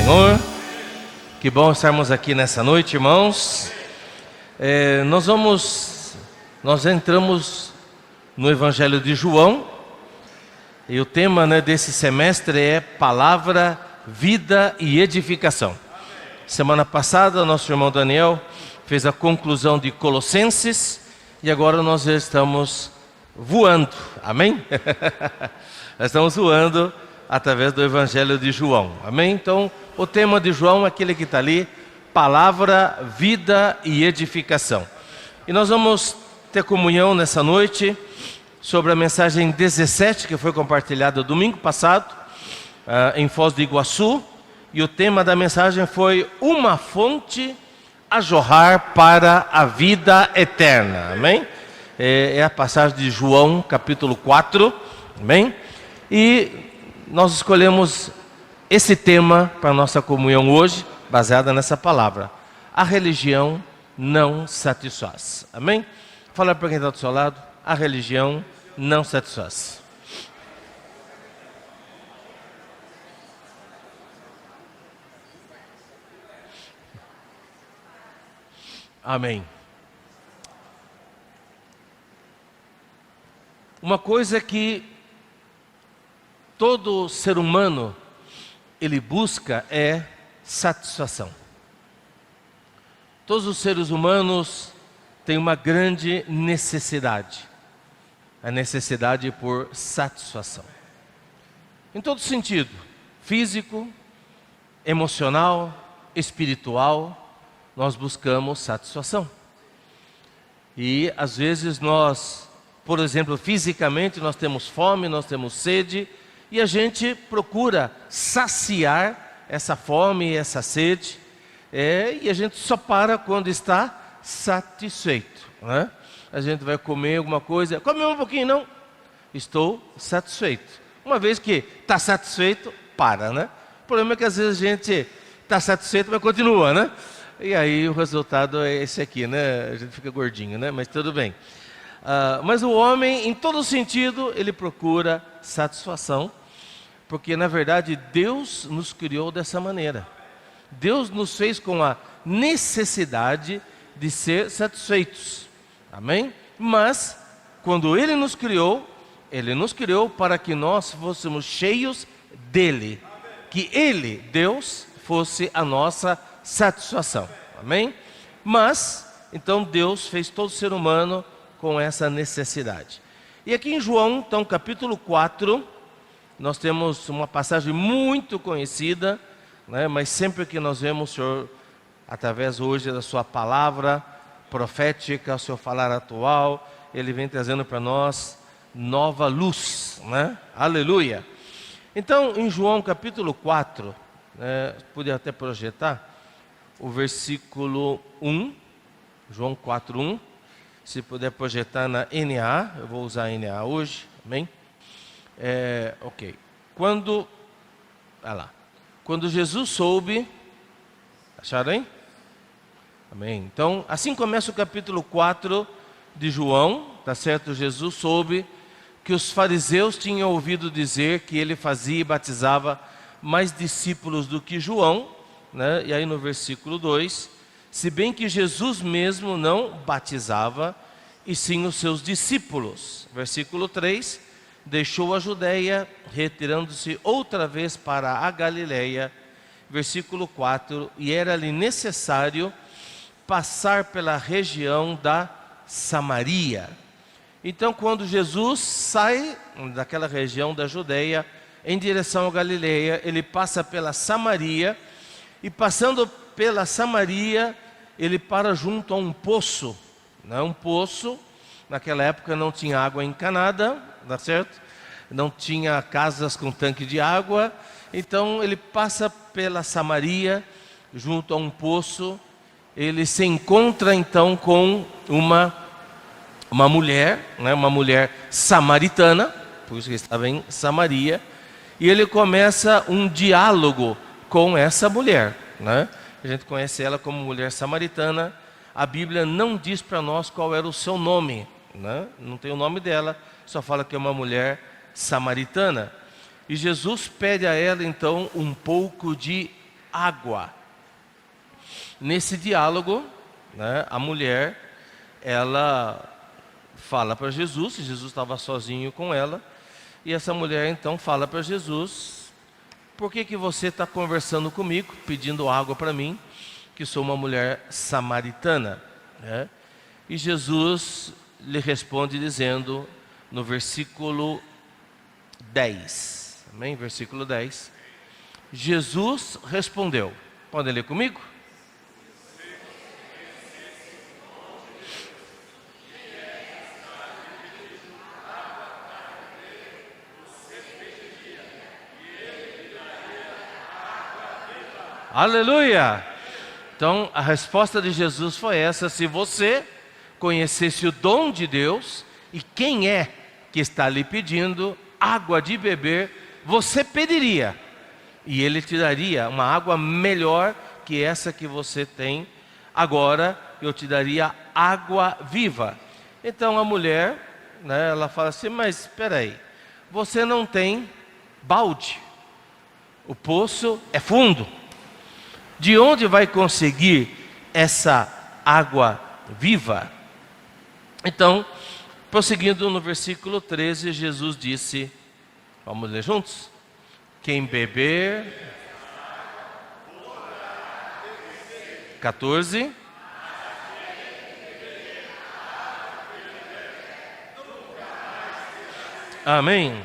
Senhor. Que bom estarmos aqui nessa noite, irmãos. Nós entramos no Evangelho de João. E o tema, desse semestre é Palavra, Vida e Edificação. Semana passada, nosso irmão Daniel fez a conclusão de Colossenses. E agora nós já estamos voando, amém? Nós estamos voando através do Evangelho de João, amém? Então, o tema de João é aquele que está ali, Palavra, Vida e Edificação. E nós vamos ter comunhão nessa noite sobre a mensagem 17, que foi compartilhada domingo passado, em Foz do Iguaçu. E o tema da mensagem foi uma fonte a jorrar para a vida eterna, amém? É a passagem de João, capítulo 4, amém? E nós escolhemos esse tema para a nossa comunhão hoje, baseada nessa palavra. A religião não satisfaz, amém? Fala para quem está do seu lado, a religião não satisfaz. Amém. Uma coisa que todo ser humano ele busca é satisfação. Todos os seres humanos têm uma grande necessidade, a necessidade por satisfação. Em todo sentido, físico, emocional, espiritual, nós buscamos satisfação. E às vezes nós, por exemplo, fisicamente nós temos fome, nós temos sede, e a gente procura saciar essa fome e essa sede, e a gente só para quando está satisfeito, né? A gente vai comer alguma coisa, come um pouquinho, não, estou satisfeito. Uma vez que está satisfeito, para, né? O problema é que às vezes a gente está satisfeito, mas continua, né? E aí o resultado é esse aqui, né? A gente fica gordinho, né? Mas tudo bem. Mas o homem, em todo sentido, ele procura satisfação, porque na verdade Deus nos criou dessa maneira. Deus nos fez com a necessidade de ser satisfeitos, amém? Mas, quando Ele nos criou para que nós fôssemos cheios dEle, que Ele, Deus, fosse a nossa satisfação, amém? Mas, então Deus fez todo ser humano com essa necessidade. E aqui em João, então, capítulo 4, nós temos uma passagem muito conhecida, né? Mas sempre que nós vemos o Senhor, através hoje da sua palavra profética, o seu falar atual, Ele vem trazendo para nós nova luz, né? Aleluia! Então, em João capítulo 4, podia até projetar o versículo 1, João 4, 1, se puder projetar na NA, eu vou usar a NA hoje, amém? Ok. Quando Jesus soube, acharam aí? Amém. Então, assim começa o capítulo 4 de João, tá certo? Jesus soube que os fariseus tinham ouvido dizer que ele fazia e batizava mais discípulos do que João, né? E aí no versículo 2, se bem que Jesus mesmo não batizava, e sim os seus discípulos. Versículo 3, deixou a Judeia, retirando-se outra vez para a Galileia. Versículo 4, e era-lhe necessário passar pela região da Samaria. Então, quando Jesus sai daquela região da Judeia, em direção à Galileia, ele passa pela Samaria, e passando pela Samaria, ele para junto a um poço. Um poço, naquela época não tinha água encanada, tá certo? Não tinha casas com tanque de água, então ele passa pela Samaria, junto a um poço, ele se encontra então com uma mulher, uma mulher samaritana, por isso que ele estava em Samaria, e ele começa um diálogo com essa mulher, né? A gente conhece ela como mulher samaritana. A Bíblia não diz para nós qual era o seu nome, né? Não tem o nome dela, só fala que é uma mulher samaritana. E Jesus pede a ela então um pouco de água. Nesse diálogo, né, a mulher, ela fala para Jesus, Jesus estava sozinho com ela, e essa mulher então fala para Jesus: por que você está conversando comigo, pedindo água para mim, que sou uma mulher samaritana? Né? E Jesus lhe responde dizendo, no versículo 10, amém? Versículo 10, Jesus respondeu, podem ler comigo? Aleluia! Então a resposta de Jesus foi essa: se você conhecesse o dom de Deus e quem é que está lhe pedindo água de beber, você pediria e ele te daria uma água melhor que essa que você tem agora. Eu te daria água viva. Então a mulher, né, ela fala assim: mas espera aí, você não tem balde, o poço é fundo, de onde vai conseguir essa água viva? Então, prosseguindo no versículo 13, Jesus disse, vamos ler juntos? Quem beber, 14, amém.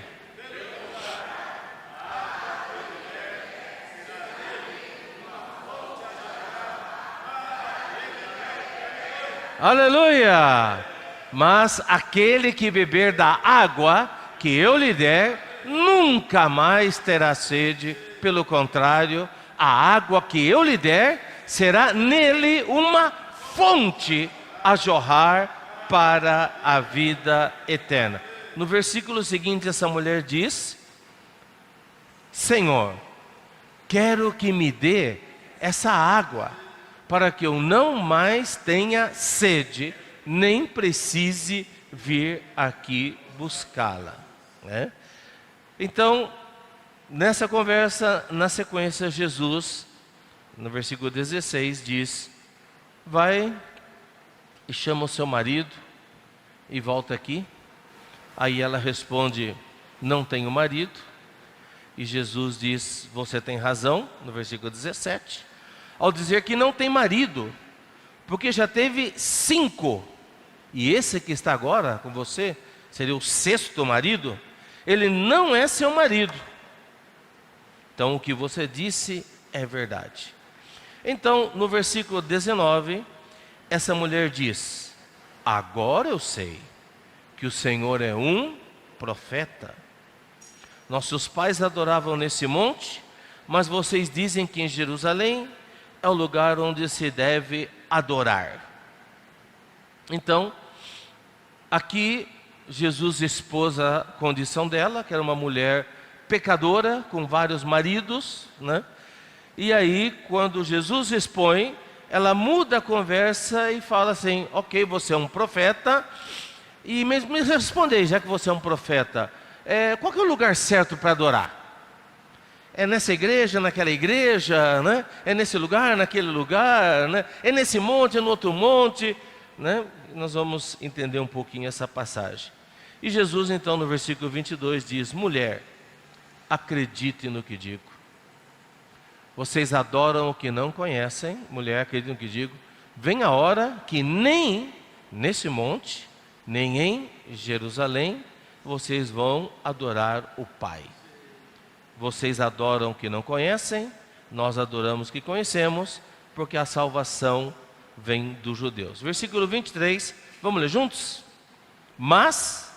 Aleluia! Mas aquele que beber da água que eu lhe der, nunca mais terá sede. Pelo contrário, a água que eu lhe der será nele uma fonte a jorrar para a vida eterna. No versículo seguinte, essa mulher diz: Senhor, quero que me dê essa água, para que eu não mais tenha sede, nem precise vir aqui buscá-la. Né? Então, nessa conversa, na sequência, Jesus, no versículo 16, diz: vai e chama o seu marido e volta aqui. Aí ela responde: não tenho marido. E Jesus diz: você tem razão, no versículo 17, ao dizer que não tem marido, porque já teve 5, e esse que está agora com você seria o 6º marido. Ele não é seu marido. Então o que você disse é verdade. Então no versículo 19, essa mulher diz: agora eu sei que o Senhor é um profeta. Nossos pais adoravam nesse monte, mas vocês dizem que em Jerusalém é o lugar onde se deve adorar. Então, aqui Jesus expôs a condição dela, que era uma mulher pecadora, com vários maridos, né? E aí, quando Jesus expõe, ela muda a conversa e fala assim: ok, você é um profeta, e me respondei, já que você é um profeta, qual que é o lugar certo para adorar? É nessa igreja, naquela igreja, né? É nesse lugar, naquele lugar, né? É nesse monte, é no outro monte, né? Nós vamos entender um pouquinho essa passagem. E Jesus então no versículo 22 diz: mulher, acredite no que digo. Vocês adoram o que não conhecem. Mulher, acredite no que digo. Vem a hora que nem nesse monte, nem em Jerusalém, vocês vão adorar o Pai. Vocês adoram o que não conhecem, nós adoramos o que conhecemos, porque a salvação vem dos judeus. Versículo 23, vamos ler juntos? Mas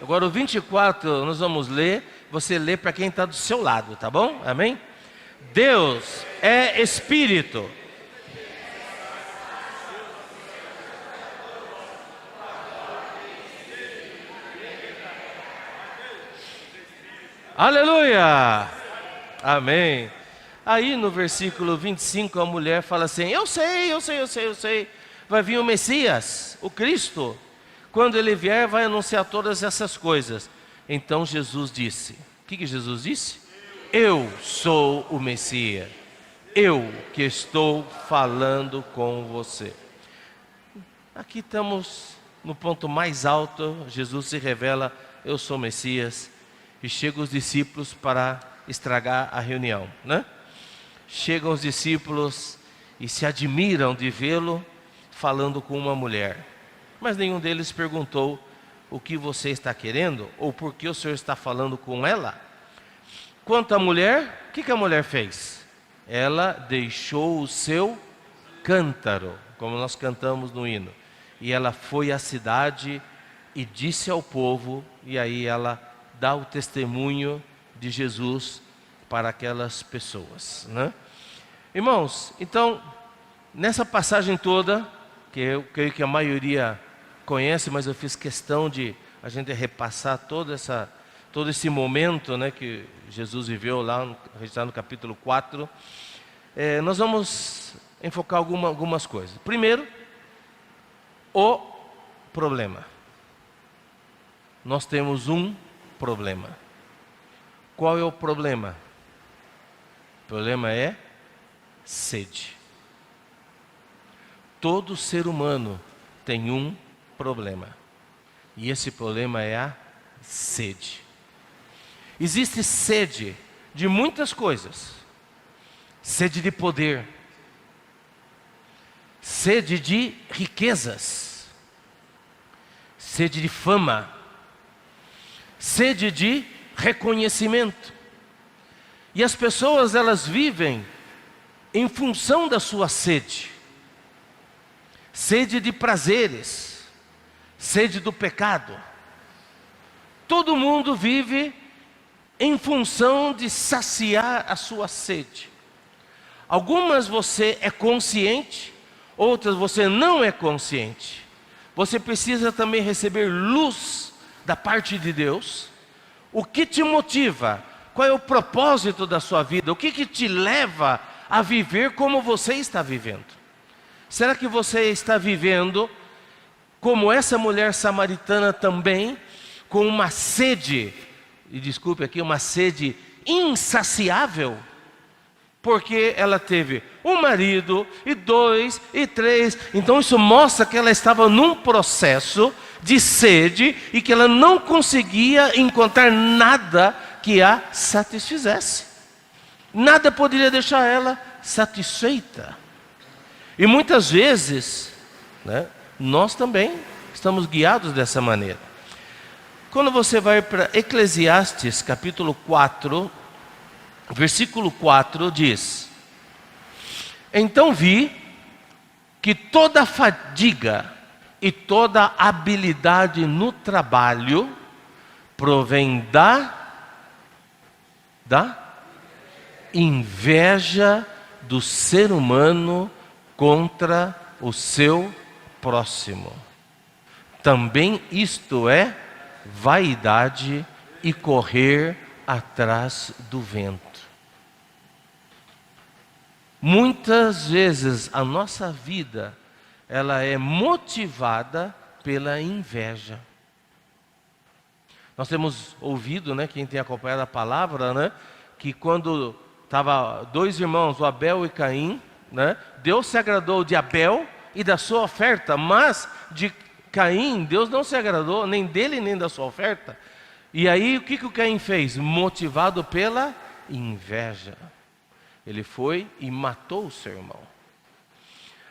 agora o 24 nós vamos ler, você lê para quem está do seu lado, tá bom? Amém? Deus é Espírito. Aleluia! Amém. Aí no versículo 25 a mulher fala assim: eu sei, vai vir o Messias, o Cristo. Quando ele vier vai anunciar todas essas coisas. Então Jesus disse, o que Jesus disse? Eu sou o Messias, eu que estou falando com você. Aqui estamos no ponto mais alto, Jesus se revela, eu sou o Messias, e chegam os discípulos para estragar a reunião, né? Chegam os discípulos e se admiram de vê-lo falando com uma mulher. Mas nenhum deles perguntou o que você está querendo ou por que o Senhor está falando com ela. Quanto à mulher, o que a mulher fez? Ela deixou o seu cântaro, como nós cantamos no hino. E ela foi à cidade e disse ao povo, e aí ela dá o testemunho de Jesus para aquelas pessoas, né? Irmãos, então, nessa passagem toda, que eu creio que a maioria conhece, mas eu fiz questão de a gente repassar todo esse momento, né, que Jesus viveu lá, registrado no capítulo 4, nós vamos enfocar algumas coisas. Primeiro, o problema. Nós temos um problema. Qual é o problema? O problema é sede. Todo ser humano tem um problema. E esse problema é a sede. Existe sede de muitas coisas. Sede de poder. Sede de riquezas. Sede de fama. Sede de reconhecimento. E as pessoas, elas vivem em função da sua sede. Sede de prazeres, sede do pecado. Todo mundo vive em função de saciar a sua sede. Algumas você é consciente, outras você não é consciente. Você precisa também receber luz da parte de Deus. O que te motiva? Qual é o propósito da sua vida? O que te leva a viver como você está vivendo? Será que você está vivendo como essa mulher samaritana também, com uma sede, e desculpe aqui, uma sede insaciável? Porque ela teve um marido, e 2, e 3, então isso mostra que ela estava num processo de sede, e que ela não conseguia encontrar nada que a satisfizesse. Nada poderia deixar ela satisfeita. E muitas vezes, né, nós também estamos guiados dessa maneira. Quando você vai para Eclesiastes capítulo 4, versículo 4 diz: então vi que toda fadiga e toda habilidade no trabalho provém da inveja do ser humano contra o seu próximo. Também isto é vaidade e correr atrás do vento. Muitas vezes a nossa vida, ela é motivada pela inveja. Nós temos ouvido, né, quem tem acompanhado a palavra, né, que quando estava 2 irmãos, o Abel e Caim, né, Deus se agradou de Abel e da sua oferta, mas de Caim, Deus não se agradou nem dele nem da sua oferta. E aí o que o Caim fez? Motivado pela inveja, ele foi e matou o seu irmão.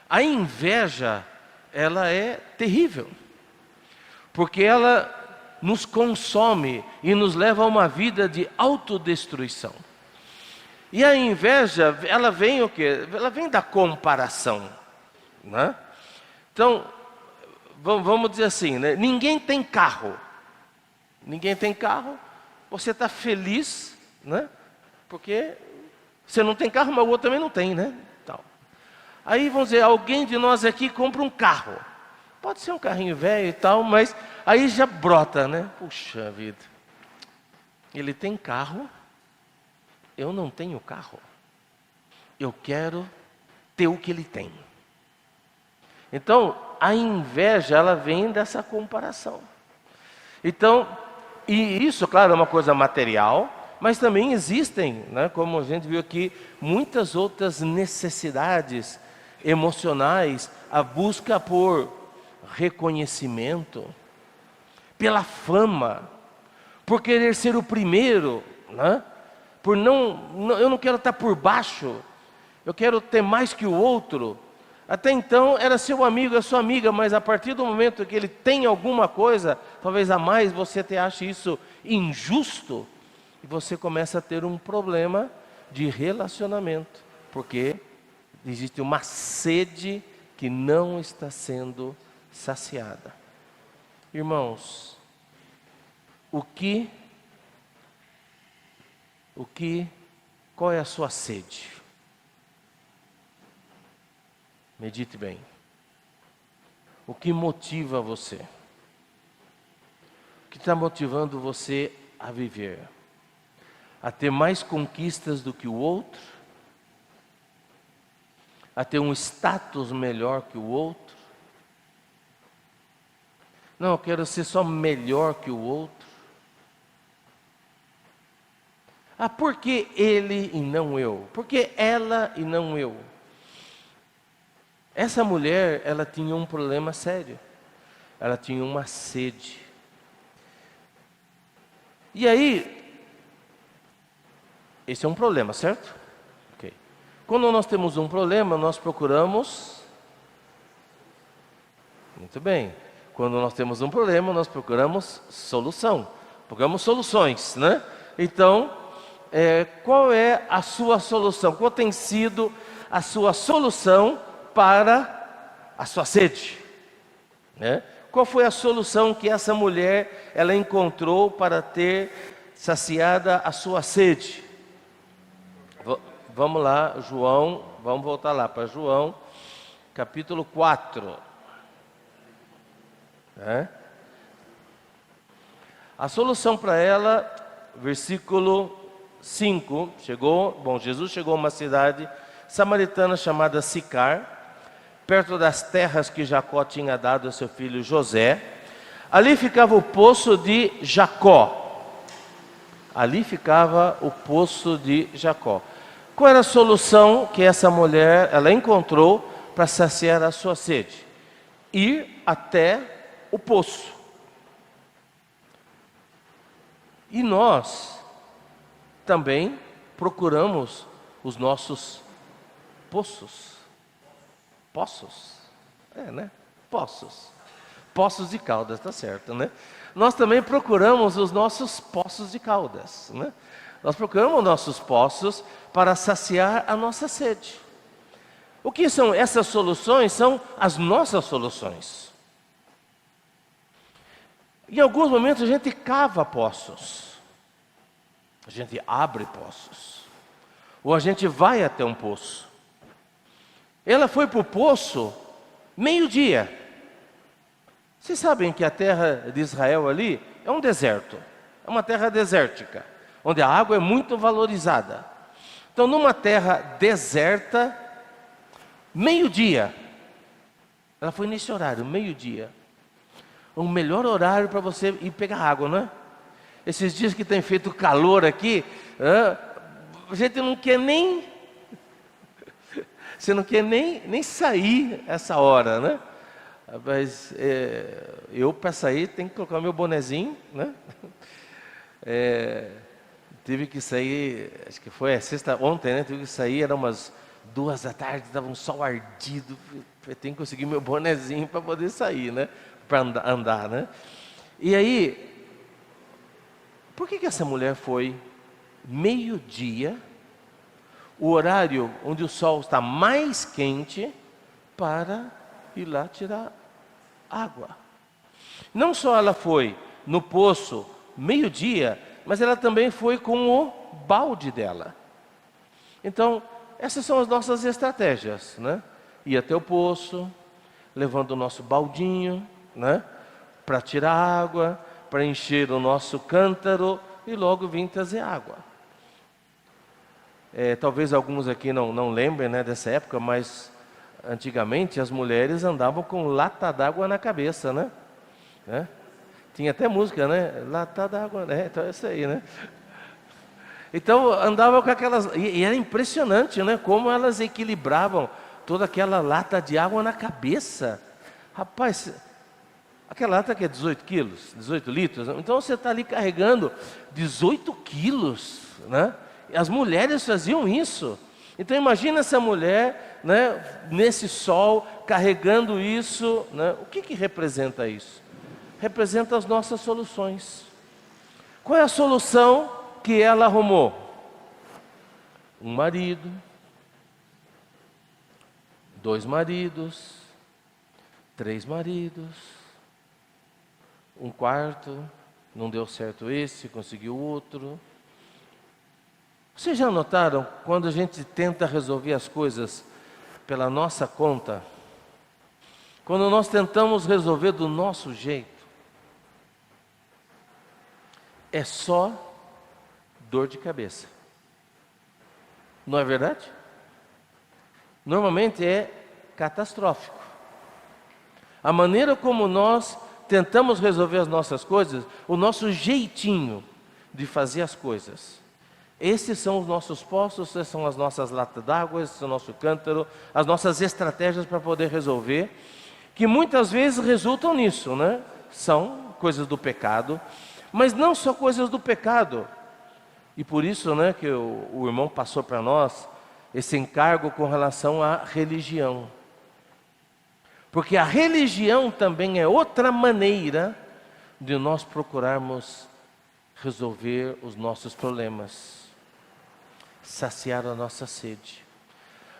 A inveja, ela é terrível, porque ela nos consome e nos leva a uma vida de autodestruição. E a inveja, ela vem o quê? Ela vem da comparação, né? Então, vamos dizer assim, né? Ninguém tem carro. Ninguém tem carro, você está feliz, né? Porque você não tem carro, mas o outro também não tem, né? Tal. Aí vamos dizer, alguém de nós aqui compra um carro. Pode ser um carrinho velho e tal, mas aí já brota, né? Puxa vida, ele tem carro, eu não tenho carro. eu quero ter o que ele tem. Então, a inveja, ela vem dessa comparação. Então, e isso, claro, é uma coisa material, mas também existem, né, como a gente viu aqui, muitas outras necessidades emocionais, a busca por reconhecimento, pela fama, por querer ser o primeiro, né? Por eu não quero estar por baixo, eu quero ter mais que o outro. Até então era seu amigo, é sua amiga, mas a partir do momento que ele tem alguma coisa, talvez a mais, você até ache isso injusto, e você começa a ter um problema de relacionamento, porque existe uma sede que não está sendo saciada. Irmãos, qual é a sua sede? Medite bem. O que motiva você? O que está motivando você a viver? A ter mais conquistas do que o outro? A ter um status melhor que o outro? Não, eu quero ser só melhor que o outro. Ah, por que ele e não eu? Por que ela e não eu? Essa mulher, ela tinha um problema sério. Ela tinha uma sede. E aí, esse é um problema, certo? Ok. Quando nós temos um problema, nós procuramos... Muito bem. Quando nós temos um problema, nós procuramos solução. Procuramos soluções, né? Então, qual é a sua solução? Qual tem sido a sua solução para a sua sede? Né? Qual foi a solução que essa mulher ela encontrou para ter saciada a sua sede? Vamos lá, João, vamos voltar lá para João, capítulo 4. A solução para ela, versículo 5, Jesus chegou a uma cidade samaritana chamada Sicar, perto das terras que Jacó tinha dado a seu filho José. Ali ficava o poço de Jacó. Qual era a solução que essa mulher ela encontrou para saciar a sua sede? Ir até o poço. E nós também procuramos os nossos poços. Poços? Né? Poços de Caldas, tá certo, né? Nós também procuramos os nossos poços de Caldas, né? Nós procuramos nossos poços para saciar a nossa sede. O que são essas soluções? São as nossas soluções. Em alguns momentos a gente cava poços. A gente abre poços. Ou a gente vai até um poço. Ela foi para o poço meio-dia. Vocês sabem que a terra de Israel ali é um deserto. É uma terra desértica, onde a água é muito valorizada. Então, numa terra deserta, meio-dia. Ela foi nesse horário, meio-dia. O melhor horário para você ir pegar água, não é? Esses dias que tem feito calor aqui, a gente não quer nem... Você não quer nem sair essa hora, né? Mas eu, para sair, tenho que colocar meu bonezinho, né? Tive que sair, acho que foi ontem, né? Tive que sair, era umas 2 da tarde, estava um sol ardido. Eu tenho que conseguir meu bonezinho para poder sair, né? Para andar, né? E aí, por que essa mulher foi meio-dia, o horário onde o sol está mais quente, para ir lá tirar água? Não só ela foi no poço meio-dia, mas ela também foi com o balde dela. Então, essas são as nossas estratégias, né? Ir até o poço, levando o nosso baldinho, né? Para tirar água, para encher o nosso cântaro e logo vir trazer água. Talvez alguns aqui não lembrem, né, dessa época, mas antigamente as mulheres andavam com lata d'água na cabeça, né? Tinha até música, né? Lata d'água, né? Então é isso aí, né? Então andava com aquelas... E era impressionante, né? Como elas equilibravam toda aquela lata de água na cabeça. Rapaz, aquela lata que é 18 quilos, 18 litros. Então você está ali carregando 18 quilos, né? E as mulheres faziam isso. Então imagina essa mulher, né, nesse sol, carregando isso, né? O que representa isso? Representa as nossas soluções. Qual é a solução que ela arrumou? Um marido, 2 maridos, 3 maridos, um quarto, não deu certo esse, conseguiu outro. Vocês já notaram, quando a gente tenta resolver as coisas pela nossa conta, quando nós tentamos resolver do nosso jeito, é só dor de cabeça. Não é verdade? Normalmente é catastrófico. A maneira como nós tentamos resolver as nossas coisas, o nosso jeitinho de fazer as coisas. Esses são os nossos poços, essas são as nossas latas d'água, esse é o nosso cântaro, as nossas estratégias para poder resolver, que muitas vezes resultam nisso, né? São coisas do pecado, mas não só coisas do pecado. E por isso, né, que o irmão passou para nós esse encargo com relação à religião. Porque a religião também é outra maneira de nós procurarmos resolver os nossos problemas, saciar a nossa sede.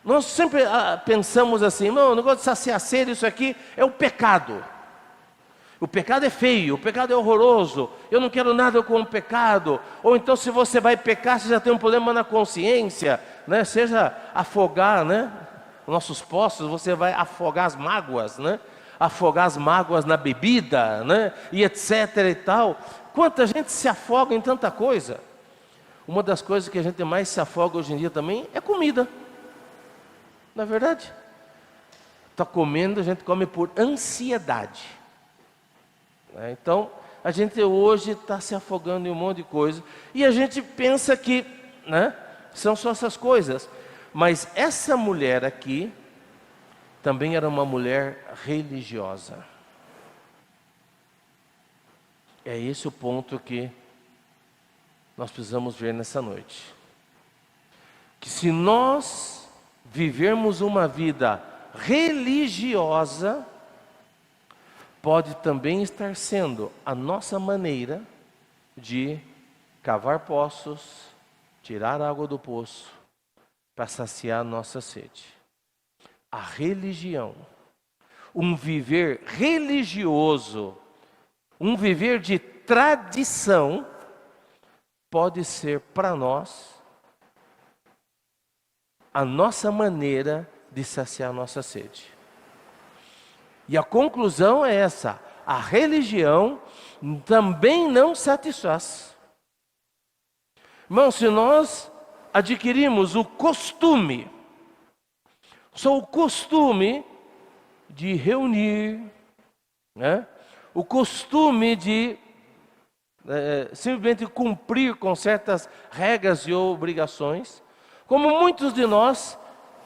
Nós sempre pensamos assim, não, o negócio de saciar a sede, isso aqui é o pecado. O pecado é feio, o pecado é horroroso, eu não quero nada com o pecado. Ou então, se você vai pecar, você já tem um problema na consciência, né? Seja afogar, né, nossos poços, você vai afogar as mágoas, né? Afogar as mágoas na bebida, né? E etc e tal. Quanta gente se afoga em tanta coisa. Uma das coisas que a gente mais se afoga hoje em dia também é comida. Não é verdade? Está comendo, a gente come por ansiedade. Então, a gente hoje está se afogando em um monte de coisa. E a gente pensa que, né, são só essas coisas. Mas essa mulher aqui também era uma mulher religiosa. É esse o ponto que nós precisamos ver nessa noite. Que se nós vivermos uma vida religiosa, pode também estar sendo a nossa maneira de cavar poços, tirar água do poço, para saciar a nossa sede. A religião, um viver religioso, um viver de tradição, pode ser para nós a nossa maneira de saciar a nossa sede. E a conclusão é essa: a religião também não satisfaz. Irmão, se nós adquirimos o costume, só o costume de reunir, né? O costume de simplesmente cumprir com certas regras e obrigações, como muitos de nós,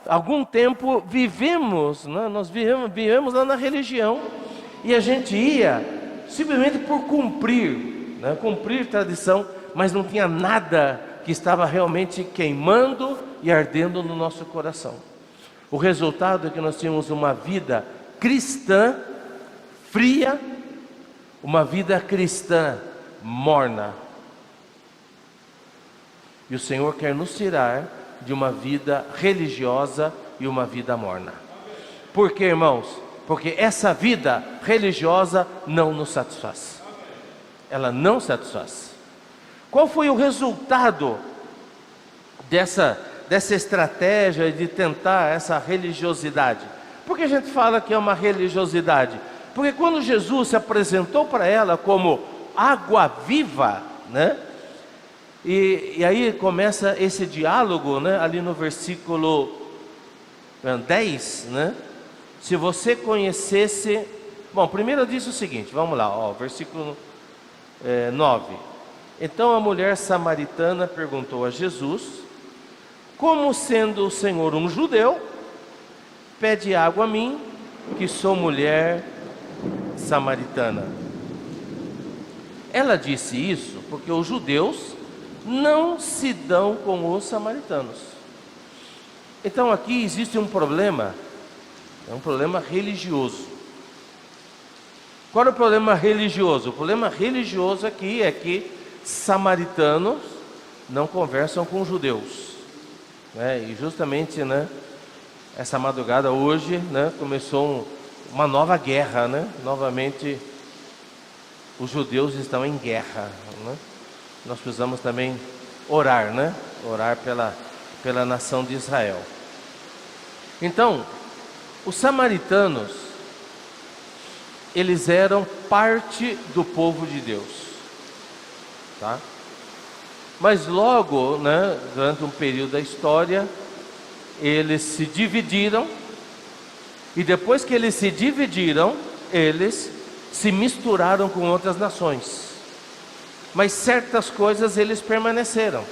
algum tempo vivemos, né? Nós vivemos lá na religião, e a gente ia simplesmente por cumprir, né? Cumprir tradição, mas não tinha nada que estava realmente queimando e ardendo no nosso coração. O resultado é que nós tínhamos uma vida cristã fria, uma vida cristã morna. E o Senhor quer nos tirar de uma vida religiosa e uma vida morna. Por quê, irmãos? Porque essa vida religiosa não nos satisfaz. Ela não satisfaz. Qual foi o resultado dessa estratégia de tentar essa religiosidade? Por que a gente fala que é uma religiosidade? Porque quando Jesus se apresentou para ela como água viva, né? E aí começa esse diálogo, né, ali no versículo 10, né? Se você conhecesse... Bom, primeiro diz o seguinte, vamos lá, ó, versículo 9. Então a mulher samaritana perguntou a Jesus, como sendo o Senhor um judeu, pede água a mim, que sou mulher samaritana. Ela disse isso porque os judeus não se dão com os samaritanos. Então aqui existe um problema, é um problema religioso. Qual é o problema religioso? O problema religioso aqui é que samaritanos não conversam com judeus, né? E justamente, né, essa madrugada hoje, né, começou uma nova guerra, né? Novamente os judeus estão em guerra, né? Nós precisamos também orar, né? Orar pela nação de Israel. Então, os samaritanos, eles eram parte do povo de Deus, tá? Mas logo, né, durante um período da história, eles se dividiram, e depois que eles se dividiram, eles se misturaram com outras nações, mas certas coisas eles permaneceram,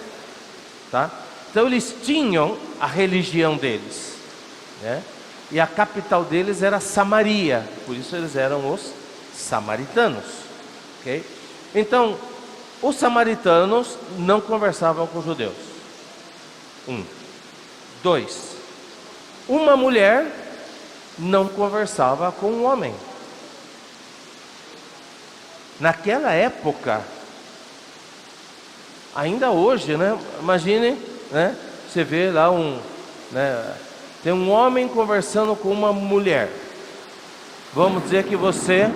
tá? Então eles tinham a religião deles, né? E a capital deles era Samaria, por isso eles eram os samaritanos, ok? Então, os samaritanos não conversavam com os judeus. 2. Uma mulher não conversava com um homem. Naquela época, ainda hoje, né? Imagine, né? Você vê lá tem um homem conversando com uma mulher. Vamos dizer que você...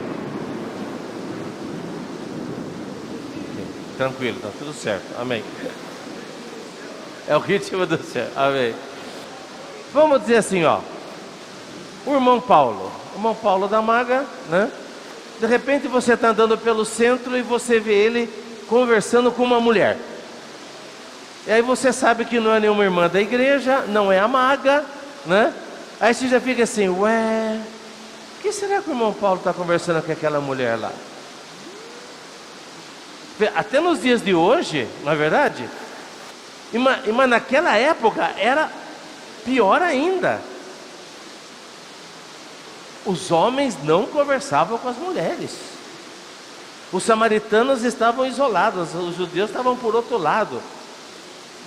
Tranquilo, está tudo certo, amém. É o ritmo do céu, amém. Vamos dizer assim, ó. O irmão Paulo da Maga, né? De repente você está andando pelo centro e você vê ele conversando com uma mulher. E aí você sabe que não é nenhuma irmã da igreja, não é a Maga, né? Aí você já fica assim, ué, o que será que o irmão Paulo está conversando com aquela mulher lá? Até nos dias de hoje, não é verdade? Mas naquela época era pior ainda. Os homens não conversavam com as mulheres. Os samaritanos estavam isolados, os judeus estavam por outro lado.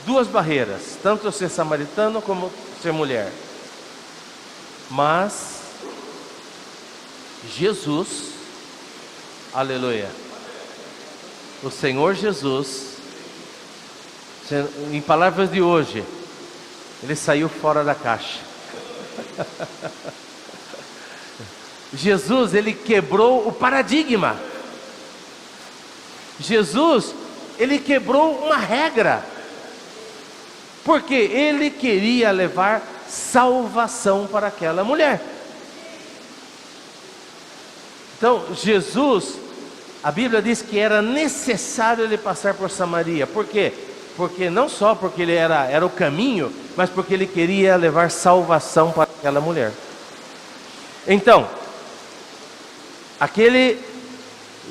2 barreiras, tanto ser samaritano como ser mulher. Mas Jesus, aleluia, o Senhor Jesus, em palavras de hoje, ele saiu fora da caixa. Jesus, ele quebrou o paradigma. Jesus, ele quebrou uma regra, porque ele queria levar salvação para aquela mulher. Então, Jesus, a Bíblia diz que era necessário ele passar por Samaria. Por quê? Porque não só porque ele era o caminho, mas porque ele queria levar salvação para aquela mulher. Então,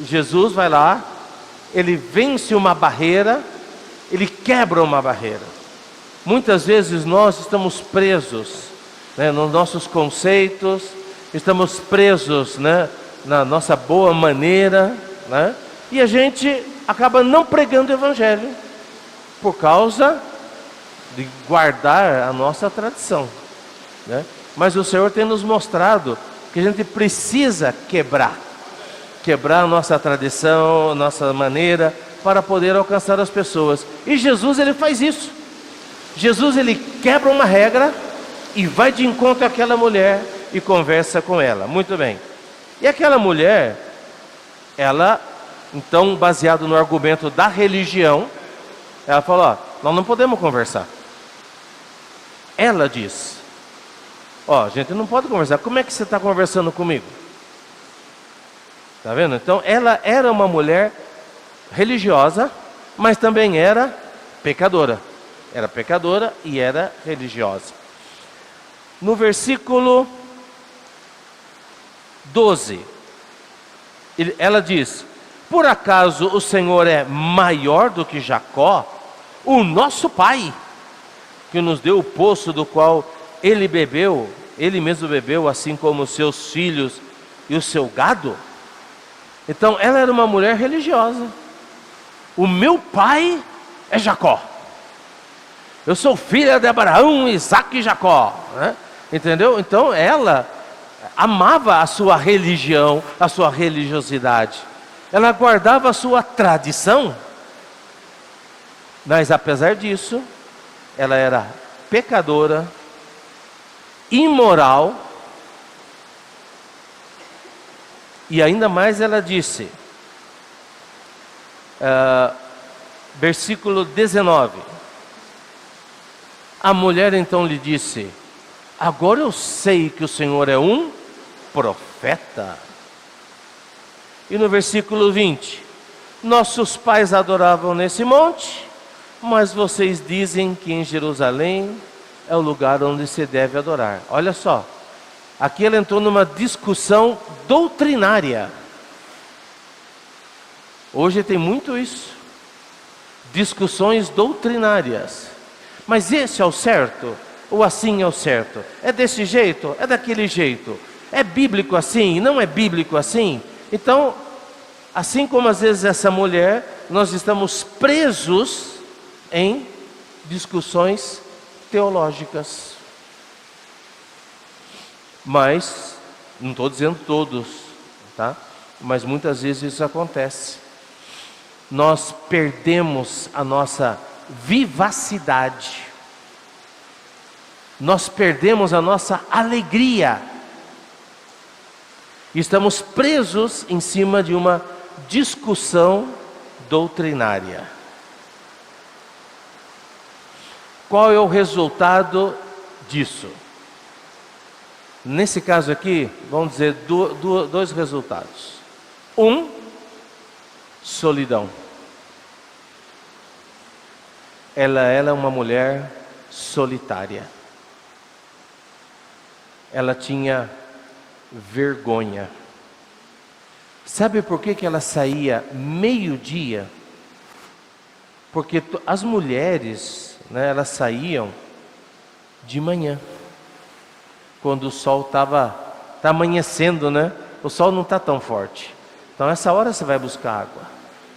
Jesus vai lá, ele vence uma barreira, ele quebra uma barreira. Muitas vezes nós estamos presos, né, nos nossos conceitos, estamos presos, né, na nossa boa maneira, né, e a gente acaba não pregando o Evangelho, por causa de guardar a nossa tradição, né? Mas o Senhor tem nos mostrado que a gente precisa quebrar a nossa tradição, a nossa maneira, para poder alcançar as pessoas. E Jesus, ele faz isso. Jesus, ele quebra uma regra e vai de encontro àquela mulher e conversa com ela. Muito bem. E aquela mulher, ela, então, baseado no argumento da religião, ela falou, ó, nós não podemos conversar. Ela diz, ó, gente não pode conversar, como é que você está conversando comigo? Tá vendo? Então ela era uma mulher religiosa, mas também era pecadora. Era pecadora e era religiosa. No versículo 12, ela diz: por acaso o Senhor é maior do que Jacó, o nosso pai, que nos deu o poço do qual ele bebeu, ele mesmo bebeu, assim como os seus filhos e o seu gado? Então ela era uma mulher religiosa. O meu pai é Jacó. Eu sou filha de Abraão, Isaac e Jacó, né? Entendeu? Então ela amava a sua religião, a sua religiosidade. Ela guardava a sua tradição. Mas apesar disso, ela era pecadora, imoral. E ainda mais ela disse, versículo 19. A mulher então lhe disse: agora eu sei que o Senhor é um profeta. E no versículo 20: nossos pais adoravam nesse monte, mas vocês dizem que em Jerusalém é o lugar onde se deve adorar. Olha só, aqui ela entrou numa discussão doutrinária. Hoje tem muito isso, discussões doutrinárias. Mas esse é o certo? Ou assim é o certo? É desse jeito? É daquele jeito? É bíblico assim? Não é bíblico assim? Então, assim como às vezes essa mulher, nós estamos presos em discussões teológicas. Mas, não estou dizendo todos, tá? Mas muitas vezes isso acontece. Nós perdemos a nossa vivacidade. Nós perdemos a nossa alegria. Estamos presos em cima de uma discussão doutrinária. Qual é o resultado disso? Nesse caso aqui, vamos dizer dois resultados. Solidão. Ela é uma mulher solitária. Ela tinha vergonha. Sabe por que ela saía meio-dia? Porque as mulheres, né, elas saíam de manhã, quando o sol está amanhecendo, né? O sol não está tão forte. Então essa hora você vai buscar água.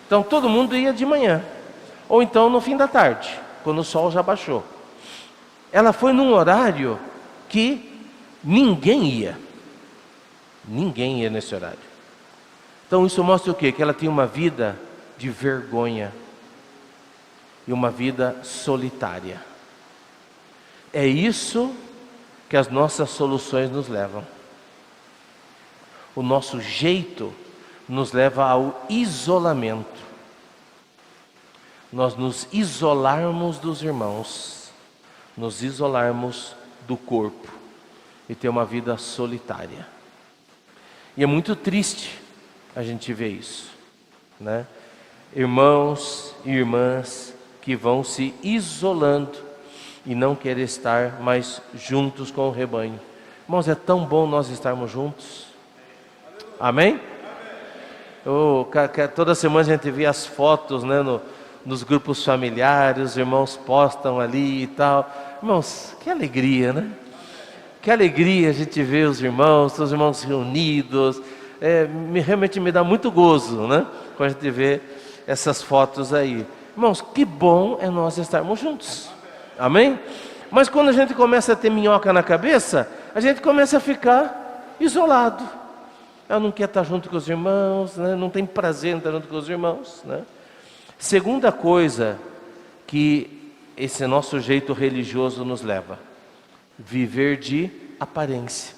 Então todo mundo ia de manhã, ou então no fim da tarde, quando o sol já baixou. Ela foi num horário que ninguém ia. Ninguém ia nesse horário. Então isso mostra o quê? Que ela tinha uma vida de vergonha e uma vida solitária. É isso que as nossas soluções nos levam. O nosso jeito nos leva ao isolamento. Nós nos isolarmos dos irmãos, nos isolarmos do corpo e ter uma vida solitária. E é muito triste a gente ver isso, né? Irmãos e irmãs que vão se isolando e não querem estar mais juntos com o rebanho. Irmãos, é tão bom nós estarmos juntos. Amém? Toda semana a gente vê as fotos, né, nos grupos familiares, os irmãos postam ali e tal. Irmãos, que alegria, né? Que alegria a gente ver os irmãos reunidos. Realmente me dá muito gozo, né? Quando a gente vê essas fotos aí. Irmãos, que bom é nós estarmos juntos. Amém? Mas quando a gente começa a ter minhoca na cabeça, a gente começa a ficar isolado. Eu não quero estar junto com os irmãos, né? Não tem prazer em estar junto com os irmãos, né? Segunda coisa que esse nosso jeito religioso nos leva: viver de aparência.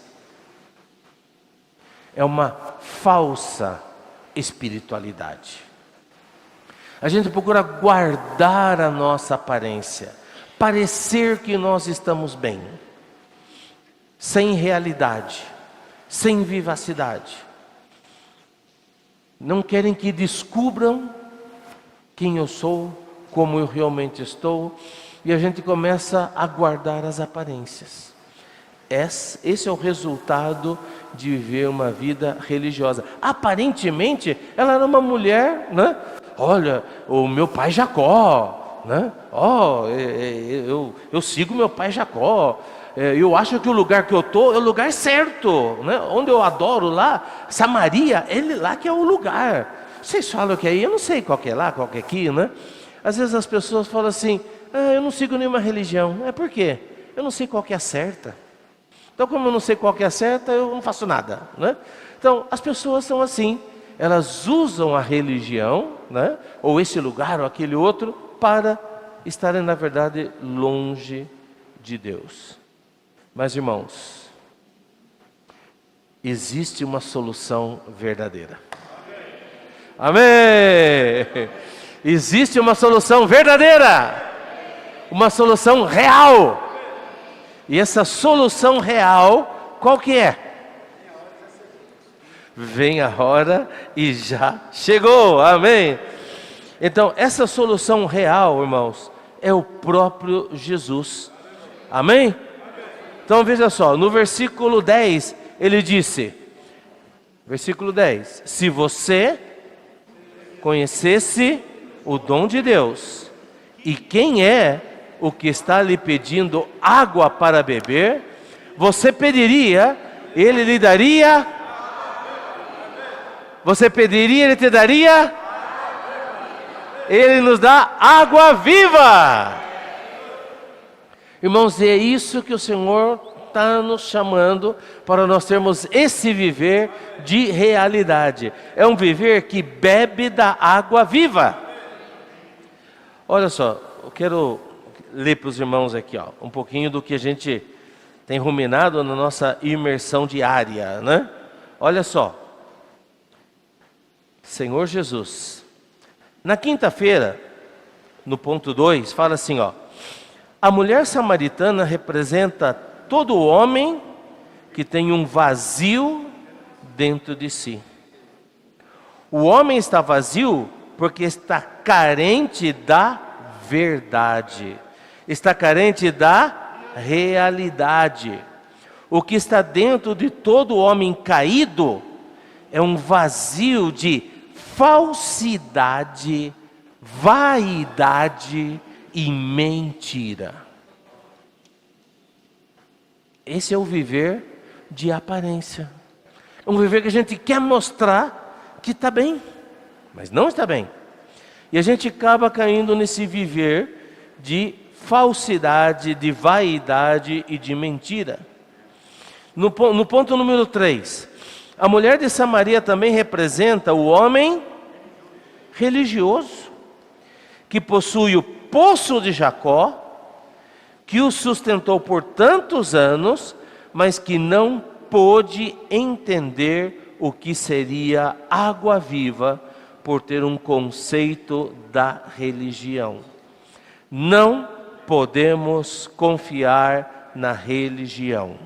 É uma falsa espiritualidade. A gente procura guardar a nossa aparência, parecer que nós estamos bem, sem realidade, sem vivacidade. Não querem que descubram quem eu sou, como eu realmente estou, e a gente começa a guardar as aparências. Esse é o resultado de viver uma vida religiosa. Aparentemente, ela era uma mulher, né? Olha, o meu pai Jacó, né? Eu sigo meu pai Jacó. Eu acho que o lugar que eu estou é o lugar certo, né? Onde eu adoro lá, Samaria, ele lá que é o lugar. Vocês falam que aí, eu não sei qual que é lá, qual que é aqui, né? Às vezes as pessoas falam assim, eu não sigo nenhuma religião. Por quê? Eu não sei qual que é a certa. Então, como eu não sei qual que é a certa, eu não faço nada, né? Então, as pessoas são assim, elas usam a religião, né? Ou esse lugar ou aquele outro, para estarem, na verdade, longe de Deus. Mas, irmãos, existe uma solução verdadeira. Amém! Existe uma solução verdadeira, uma solução real. E essa solução real, qual que é? Vem a hora e já chegou, amém? Então, essa solução real, irmãos, é o próprio Jesus, amém? Então, veja só, no versículo 10, ele disse, versículo 10, se você conhecesse o dom de Deus, e quem é o que está lhe pedindo água para beber, você pediria, ele lhe daria, você pediria, ele te daria, ele nos dá água viva. Irmãos, é isso que o Senhor está nos chamando para nós termos esse viver de realidade. É um viver que bebe da água viva. Olha só, eu quero ler para os irmãos aqui, um pouquinho do que a gente tem ruminado na nossa imersão diária, né? Olha só, Senhor Jesus, na quinta-feira, no ponto 2, fala assim, a mulher samaritana representa todo homem que tem um vazio dentro de si. O homem está vazio porque está carente da verdade. Está carente da realidade. O que está dentro de todo homem caído é um vazio de falsidade, vaidade e mentira. Esse é o viver de aparência. É um viver que a gente quer mostrar que está bem, mas não está bem. E a gente acaba caindo nesse viver de falsidade, de vaidade e de mentira. No ponto número 3, a mulher de Samaria também representa o homem religioso, que possui o poço de Jacó, que o sustentou por tantos anos, mas que não pôde entender o que seria água viva, por ter um conceito da religião. Não podemos confiar na religião.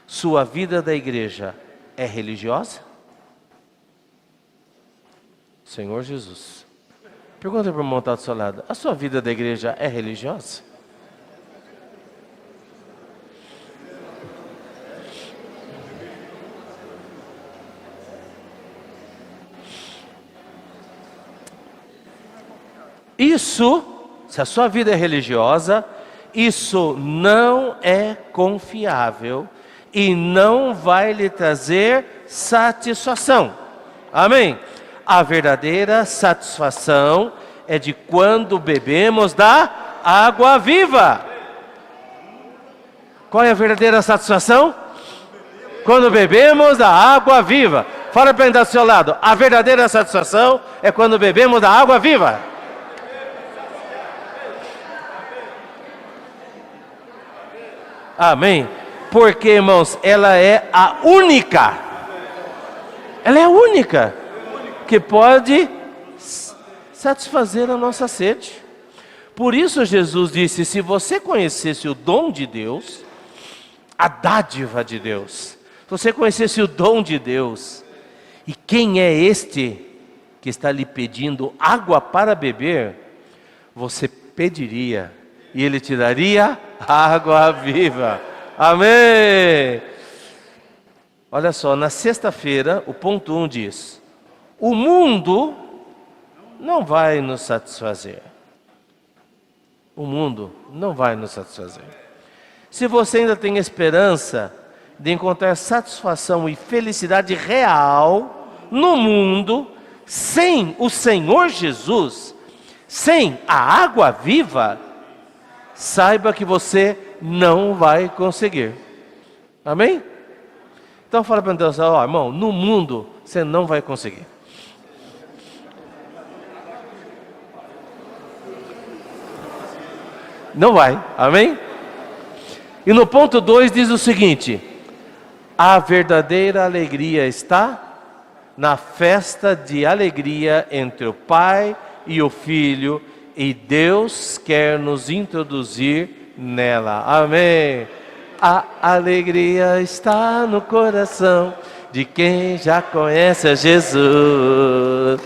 Sua vida da igreja é religiosa? Senhor Jesus. Pergunta para o irmão que está do seu lado. A sua vida da igreja é religiosa? Isso, se a sua vida é religiosa, isso não é confiável e não vai lhe trazer satisfação. Amém? A verdadeira satisfação é de quando bebemos da água viva. Qual é a verdadeira satisfação? Quando bebemos da água viva. Fala para quem está do seu lado. A verdadeira satisfação é quando bebemos da água viva. Amém? Porque, irmãos, ela é a única. Ela é a única que pode satisfazer a nossa sede. Por isso Jesus disse, se você conhecesse o dom de Deus, a dádiva de Deus, se você conhecesse o dom de Deus, e quem é este que está lhe pedindo água para beber, você pediria e Ele te daria água viva. Amém! Olha só, na sexta-feira, o ponto 1 diz: o mundo não vai nos satisfazer. O mundo não vai nos satisfazer. Se você ainda tem esperança de encontrar satisfação e felicidade real no mundo, sem o Senhor Jesus, sem a água viva, saiba que você não vai conseguir. Amém? Então fala para Deus, ó, irmão, no mundo você não vai conseguir. Não vai, amém? E no ponto 2 diz o seguinte: a verdadeira alegria está na festa de alegria entre o Pai e o Filho, e Deus quer nos introduzir nela. Amém. A alegria está no coração de quem já conhece a Jesus.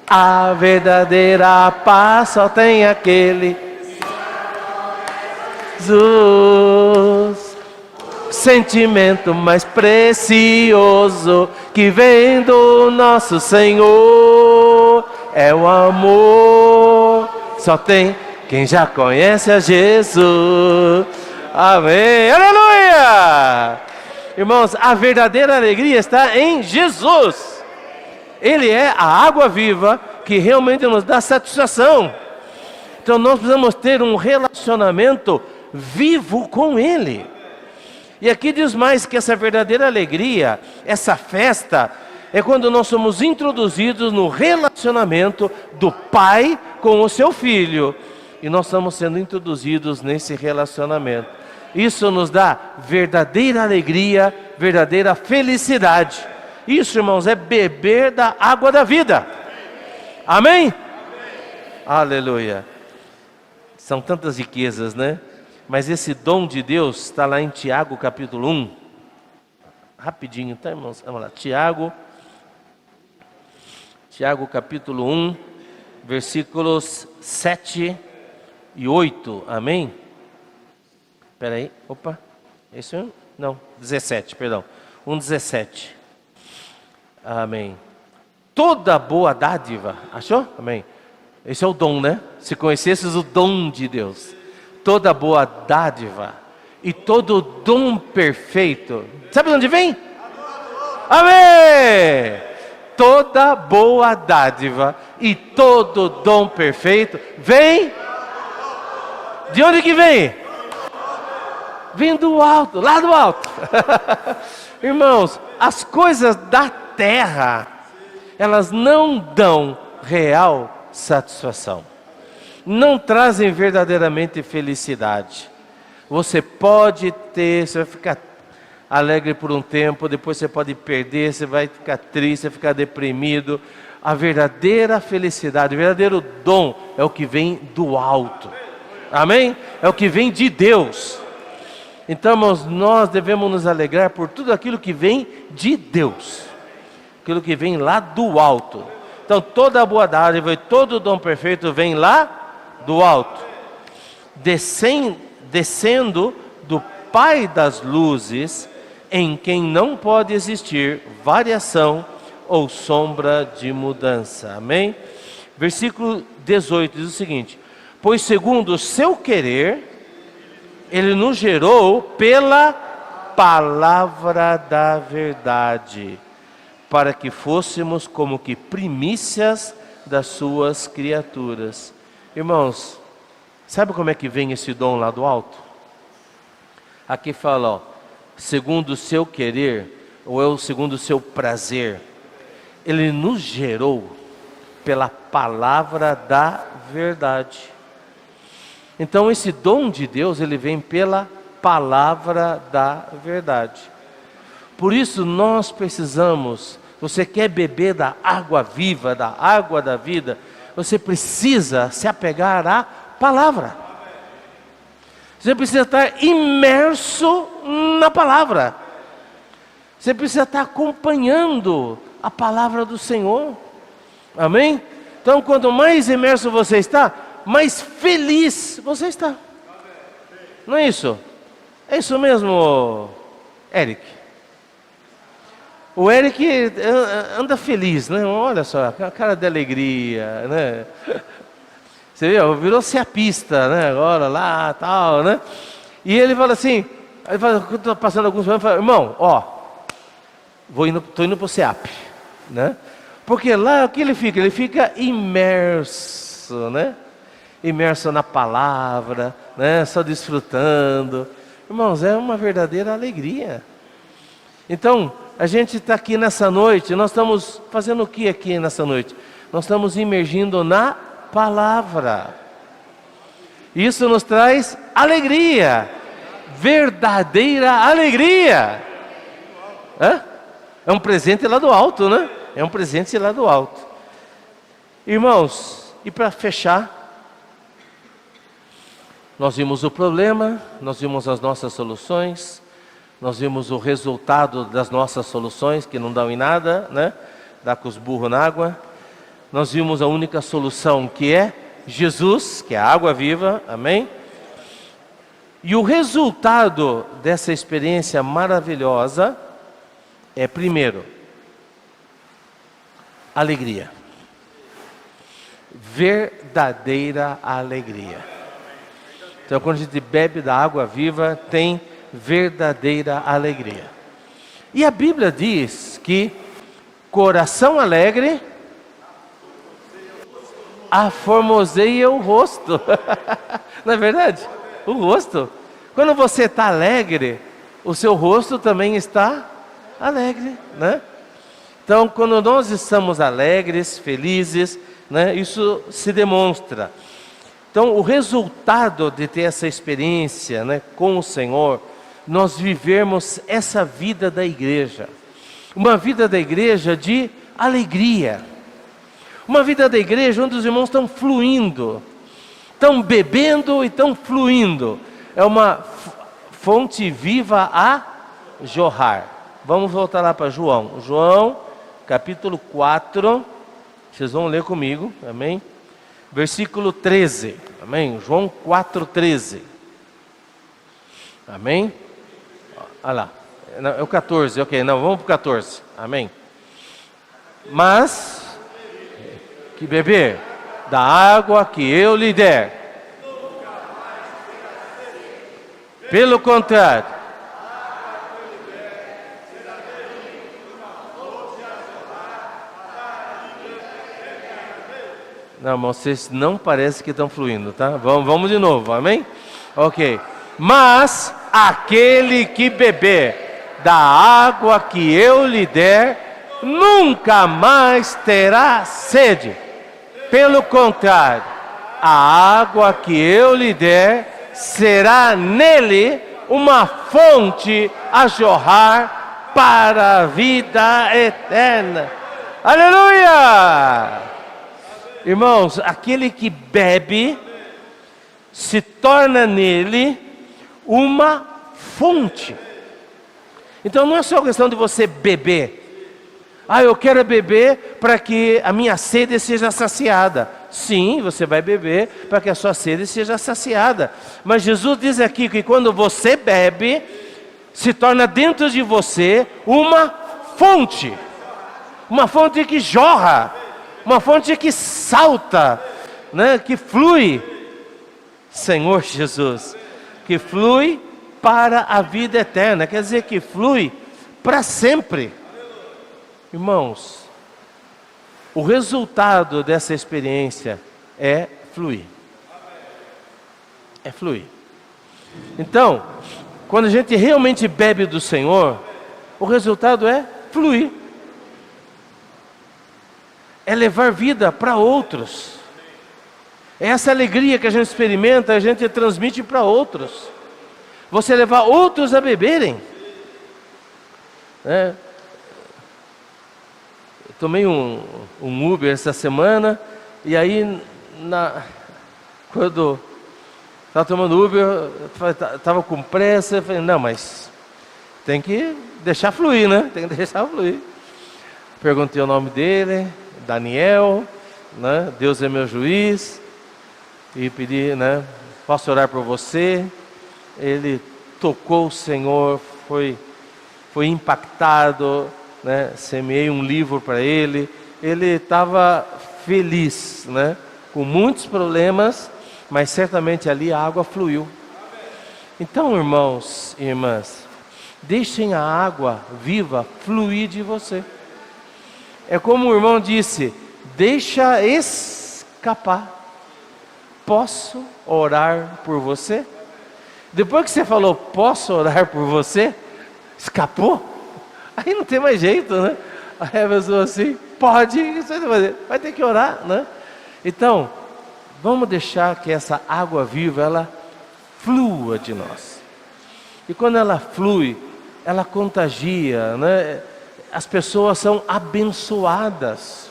A verdadeira paz só tem aquele Jesus. Sentimento mais precioso que vem do nosso Senhor é o amor. Só tem quem já conhece a Jesus. Amém, aleluia! Irmãos, a verdadeira alegria está em Jesus. Ele é a água viva que realmente nos dá satisfação. Então nós precisamos ter um relacionamento vivo com Ele. E aqui diz mais que essa verdadeira alegria, essa festa, é quando nós somos introduzidos no relacionamento do Pai com o seu Filho. E nós estamos sendo introduzidos nesse relacionamento. Isso nos dá verdadeira alegria, verdadeira felicidade. Isso, irmãos, é beber da água da vida. Amém? Aleluia. São tantas riquezas, né? Mas esse dom de Deus está lá em Tiago capítulo 1. Rapidinho, tá, irmãos? Vamos lá. Tiago capítulo 1, versículos 7 e 8. Amém? Espera aí. Opa. Esse é? Não, 17, perdão. 1:17. Amém. Toda boa dádiva. Achou? Amém. Esse é o dom, né? Se conhecesses o dom de Deus. Toda boa dádiva e todo dom perfeito. Sabe de onde vem? Amém! Toda boa dádiva e todo dom perfeito vem. De onde que vem? Vem do alto, lá do alto. Irmãos, as coisas da terra, elas não dão real satisfação. Não trazem verdadeiramente felicidade. Você pode ter, você vai ficar alegre por um tempo, depois você pode perder, você vai ficar triste, vai ficar deprimido. A verdadeira felicidade, o verdadeiro dom é o que vem do alto. Amém? É o que vem de Deus. Então, irmãos, nós devemos nos alegrar por tudo aquilo que vem de Deus. Aquilo que vem lá do alto. Então, toda a boa dádiva e todo o dom perfeito vem lá do alto, descendo do Pai das luzes, em quem não pode existir variação ou sombra de mudança. Amém? Versículo 18 diz o seguinte: pois segundo o seu querer, Ele nos gerou pela palavra da verdade, para que fôssemos como que primícias das suas criaturas. Irmãos, sabe como é que vem esse dom lá do alto? Aqui fala, ó, segundo o seu querer, ou segundo o seu prazer. Ele nos gerou pela palavra da verdade. Então esse dom de Deus, ele vem pela palavra da verdade. Por isso nós precisamos, você quer beber da água viva, da água da vida, você precisa se apegar à palavra. Você precisa estar imerso na palavra. Você precisa estar acompanhando a palavra do Senhor. Amém? Então, quanto mais imerso você está, mais feliz você está. Não é isso? É isso mesmo, Eric. O Eric anda feliz, né? Olha só, a cara de alegria, né? Você viu? Virou seapista, né? Agora lá, tal, né? E ele fala assim, estou passando alguns anos, fala, irmão, ó, estou indo para o SEAP, né? Porque lá o que ele fica? Ele fica imerso, né? Imerso na palavra, né? Só desfrutando. Irmãos, é uma verdadeira alegria. Então, a gente está aqui nessa noite, nós estamos fazendo o que aqui nessa noite? Nós estamos imergindo na palavra. Isso nos traz alegria, verdadeira alegria. É um presente lá do alto, né? É um presente lá do alto. Irmãos, e para fechar, nós vimos o problema, nós vimos as nossas soluções, nós vimos o resultado das nossas soluções, que não dão em nada, né? Dá com os burros na água. Nós vimos a única solução, que é Jesus, que é a água viva, amém? E o resultado dessa experiência maravilhosa é, primeiro, alegria. Verdadeira alegria. Então, quando a gente bebe da água viva, tem verdadeira alegria. E a Bíblia diz que coração alegre aformoseia o rosto. Não é verdade? O rosto. Quando você está alegre, o seu rosto também está alegre, né? Então, quando nós estamos alegres, felizes, né, isso se demonstra. Então, o resultado de ter essa experiência, né, com o Senhor, nós vivermos essa vida da igreja. Uma vida da igreja de alegria. Uma vida da igreja onde os irmãos estão fluindo, estão bebendo e estão fluindo. É uma fonte viva a jorrar. Vamos voltar lá para João. João, capítulo 4. Vocês vão ler comigo, amém? Versículo 13, amém? João 4, 13. Amém? Olha lá. Não, é o 14, ok. Não, vamos para o 14. Amém? Mas que beber da água que eu lhe der. Pelo contrário, não, irmão, vocês não parecem que estão fluindo, tá? Vamos de novo, amém? Ok. Mas aquele que beber da água que eu lhe der, nunca mais terá sede. Pelo contrário, a água que eu lhe der será nele uma fonte a jorrar para a vida eterna. Aleluia! Irmãos, aquele que bebe se torna nele uma fonte. Então não é só questão de você beber. Eu quero beber para que a minha sede seja saciada. Sim, você vai beber para que a sua sede seja saciada. Mas Jesus diz aqui que quando você bebe, se torna dentro de você uma fonte. Uma fonte que jorra. Uma fonte que salta, né? Que flui. Senhor Jesus, que flui para a vida eterna. Quer dizer que flui para sempre. Irmãos, o resultado dessa experiência é fluir. É fluir. Então, quando a gente realmente bebe do Senhor, o resultado é fluir. É levar vida para outros. É essa alegria que a gente experimenta, a gente transmite para outros. Você levar outros a beberem. Tomei um Uber essa semana, e aí, quando estava tomando Uber, estava com pressa, eu falei, não, mas tem que deixar fluir, né? Tem que deixar fluir. Perguntei o nome dele, Daniel, né? Deus é meu juiz. e pedi, né? Posso orar por você? Ele tocou o Senhor, foi impactado, né? Semeei um livro para ele. Ele estava feliz, né? Com muitos problemas, mas certamente ali a água fluiu. Então, irmãos e irmãs, deixem a água viva fluir de você. É como o irmão disse, deixa escapar. Posso orar por você? Depois que você falou, posso orar por você? Escapou? Aí não tem mais jeito, né? Aí a pessoa assim, pode, o que você vai fazer? Vai ter que orar, né? Então, vamos deixar que essa água viva, ela flua de nós. E quando ela flui, ela contagia, né? As pessoas são abençoadas.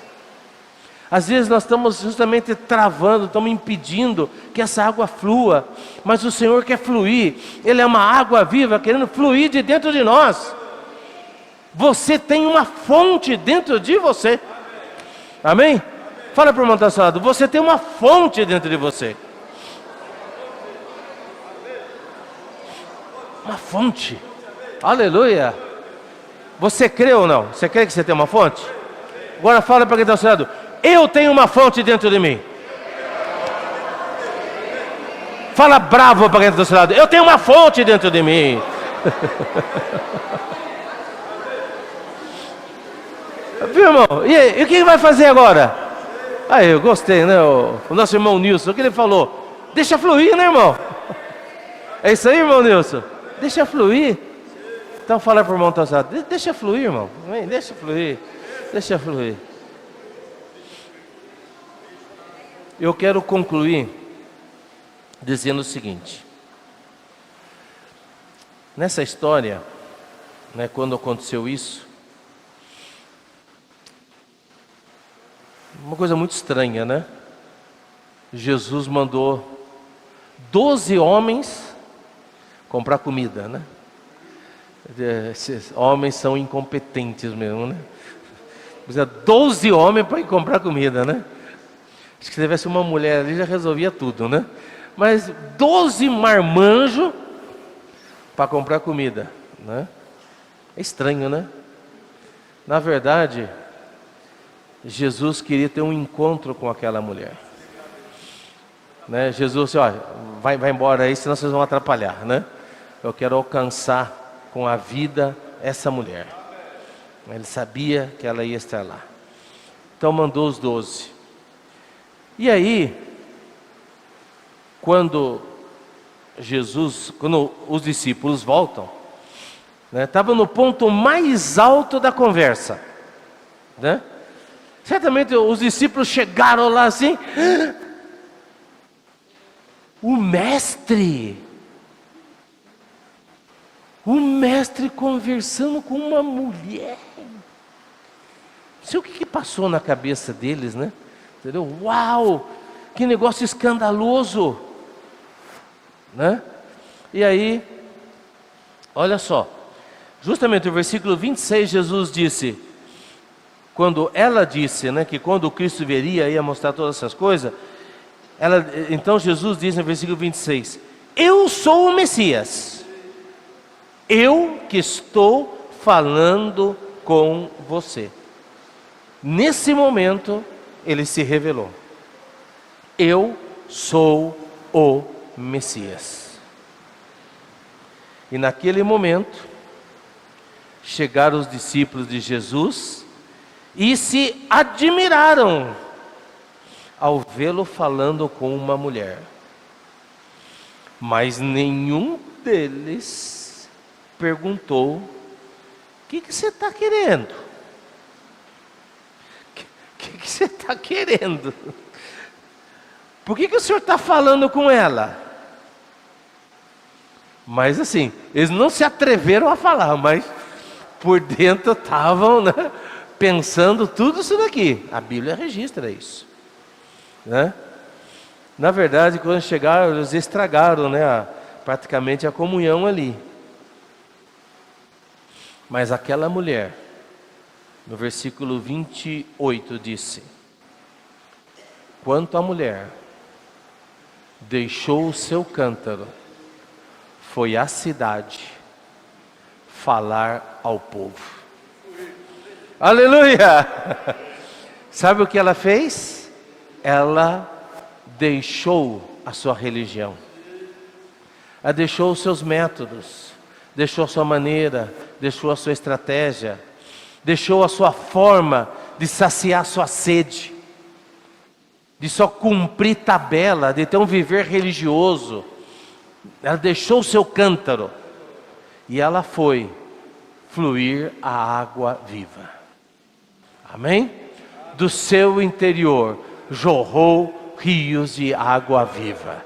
Às vezes nós estamos justamente travando, estamos impedindo que essa água flua, mas o Senhor quer fluir. Ele é uma água viva querendo fluir de dentro de nós. Você tem uma fonte dentro de você. Amém? Fala para o irmão que está ao seu lado, você tem uma fonte dentro de você. Uma fonte. Aleluia. Você crê ou não? Você crê que você tem uma fonte? Agora fala para quem está ao seu lado, eu tenho uma fonte dentro de mim. Fala bravo para quem está do seu lado, eu tenho uma fonte dentro de mim. Viu, irmão? E o que vai fazer agora? Aí, eu gostei, né? O nosso irmão Nilson, o que ele falou? Deixa fluir, né, irmão? É isso aí, irmão Nilson? Deixa fluir. Então fala para o irmão que está do seu lado, deixa fluir, irmão. Vem, deixa fluir. Deixa fluir. Eu quero concluir dizendo o seguinte. Nessa história, né, quando aconteceu isso, uma coisa muito estranha, né? Jesus mandou 12 homens comprar comida, né? Esses homens são incompetentes mesmo, né? Precisa 12 homens para ir comprar comida, né? Acho que se tivesse uma mulher ali já resolvia tudo, né? Mas 12 marmanjos para comprar comida, né? É estranho, né? Na verdade, Jesus queria ter um encontro com aquela mulher, né? Jesus disse, olha, vai embora aí, senão vocês vão atrapalhar, né? Eu quero alcançar com a vida essa mulher. Ele sabia que ela ia estar lá. Então mandou os 12. E aí, quando os discípulos voltam, né, estava no ponto mais alto da conversa, né? Certamente os discípulos chegaram lá assim, o mestre conversando com uma mulher. Não sei o que passou na cabeça deles, né? Entendeu? Uau, que negócio escandaloso, né? E aí, olha só, justamente no versículo 26, Jesus disse, quando ela disse, né, que quando o Cristo viria, ia mostrar todas essas coisas, então Jesus diz no versículo 26, eu sou o Messias, eu que estou falando com você. Nesse momento, ele se revelou, eu sou o Messias. E naquele momento, chegaram os discípulos de Jesus e se admiraram ao vê-lo falando com uma mulher. Mas nenhum deles perguntou, o que você está querendo? O que você está querendo? Por que o senhor está falando com ela? Mas assim, eles não se atreveram a falar, mas por dentro estavam, né, pensando tudo isso daqui. A Bíblia registra isso, né? Na verdade, quando chegaram, eles estragaram, né, praticamente a comunhão ali. Mas aquela mulher, no versículo 28 disse, quanto à mulher, deixou o seu cântaro, foi à cidade falar ao povo. Aleluia! Sabe o que ela fez? Ela deixou a sua religião. Ela deixou os seus métodos, deixou a sua maneira, deixou a sua estratégia, deixou a sua forma de saciar sua sede, de só cumprir tabela, de ter um viver religioso. Ela deixou o seu cântaro e ela foi fluir a água viva. Amém? Do seu interior jorrou rios de água viva.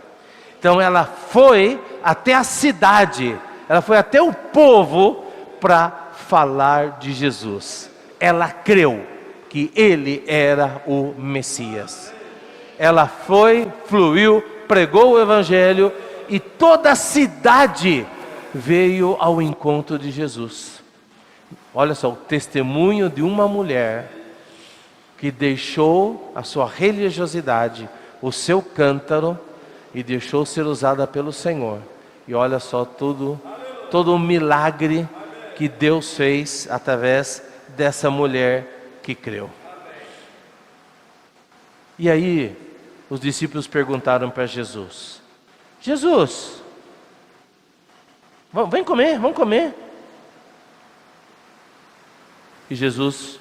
Então ela foi até a cidade, ela foi até o povo para falar de Jesus. Ela creu que ele era o Messias. Ela foi, fluiu, pregou o evangelho e toda a cidade veio ao encontro de Jesus. Olha só, o testemunho de uma mulher que deixou a sua religiosidade, o seu cântaro, e deixou ser usada pelo Senhor. E olha só todo o milagre que Deus fez através dessa mulher que creu. E aí os discípulos perguntaram para Jesus: Jesus, vem comer, vamos comer. E Jesus,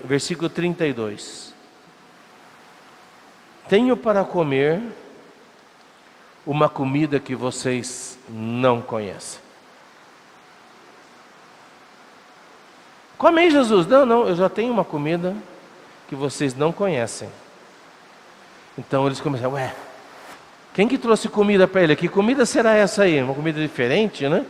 versículo 32. Tenho para comer uma comida que vocês não conhecem. Come aí, Jesus. Não, eu já tenho uma comida que vocês não conhecem. Então eles começaram: quem que trouxe comida para ele? Que comida será essa aí? Uma comida diferente, né?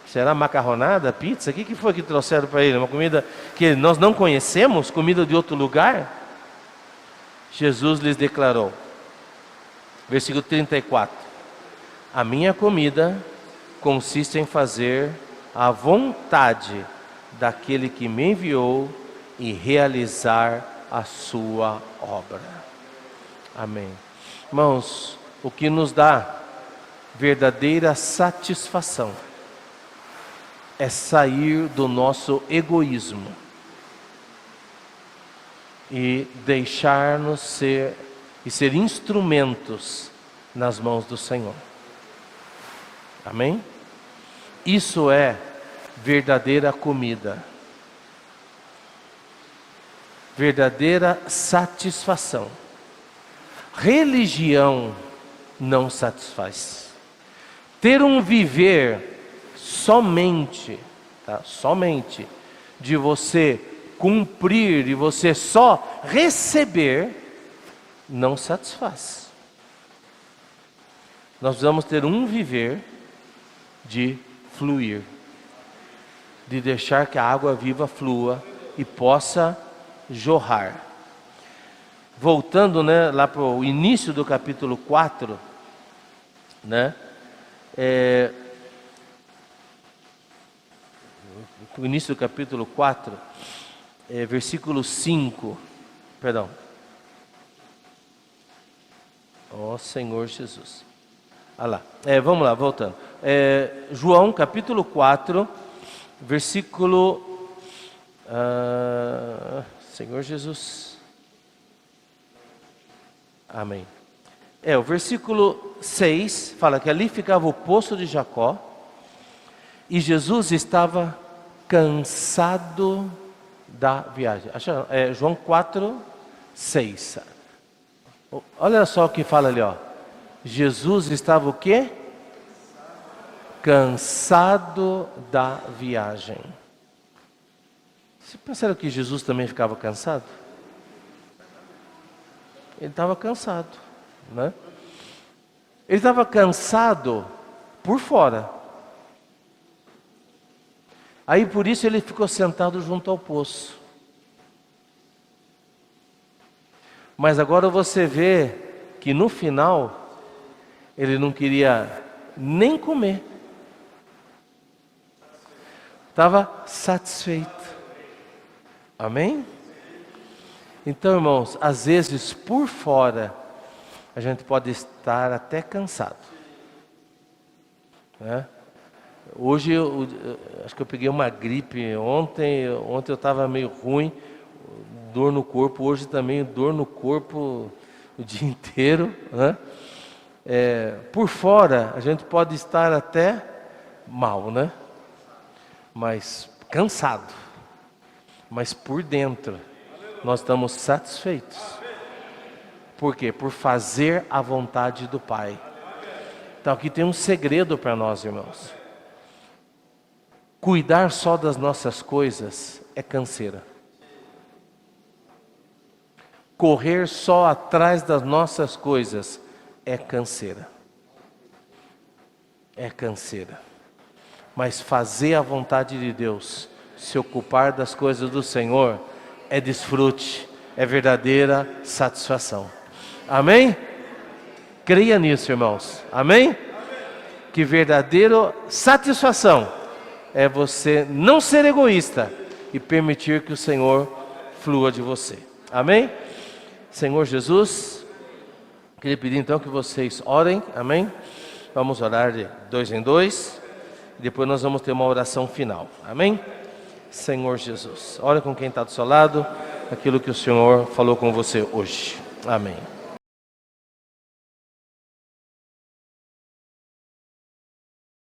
Será macarronada, pizza? O que foi que trouxeram para ele? Uma comida que nós não conhecemos? Comida de outro lugar? Jesus lhes declarou, versículo 34: a minha comida consiste em fazer a vontade daquele que me enviou e realizar a sua obra. Amém. Irmãos, o que nos dá verdadeira satisfação é sair do nosso egoísmo e deixar-nos ser instrumentos nas mãos do Senhor. Amém? Isso é verdadeira comida, verdadeira satisfação. Religião não satisfaz. Ter um viver somente de você cumprir e você só receber, não satisfaz. Nós precisamos ter um viver de fluir, de deixar que a água viva flua e possa jorrar. Voltando, lá para o início do capítulo 4, o início do capítulo 4, versículo 5, perdão. Ó Senhor Jesus. Lá. Vamos lá, voltando. João capítulo 4, versículo... Senhor Jesus. Amém. O versículo 6 fala que ali ficava o poço de Jacó e Jesus estava cansado da viagem. João 4, 6. Olha só o que fala ali, ó. Jesus estava o quê? Cansado da viagem. Vocês pensaram que Jesus também ficava cansado? Ele estava cansado, né? Ele estava cansado por fora. Aí por isso ele ficou sentado junto ao poço. Mas agora você vê que no final ele não queria nem comer. Estava satisfeito. Amém? Então, irmãos, às vezes por fora a gente pode estar até cansado, né? Hoje, acho que eu peguei uma gripe ontem eu estava meio ruim, dor no corpo, hoje também dor no corpo o dia inteiro, né? Por fora, a gente pode estar até mal, né? Mas cansado. Mas por dentro, nós estamos satisfeitos. Por quê? Por fazer a vontade do Pai. Então aqui tem um segredo para nós, irmãos. Cuidar só das nossas coisas é canseira. Correr só atrás das nossas coisas é canseira. É canseira. Mas fazer a vontade de Deus, se ocupar das coisas do Senhor, é desfrute, é verdadeira satisfação. Amém? Creia nisso, irmãos. Amém? Que verdadeira satisfação é você não ser egoísta e permitir que o Senhor flua de você. Amém? Senhor Jesus, queria pedir então que vocês orem. Amém? Vamos orar de 2 em 2. E depois nós vamos ter uma oração final. Amém? Senhor Jesus, ora com quem está do seu lado, aquilo que o Senhor falou com você hoje. Amém.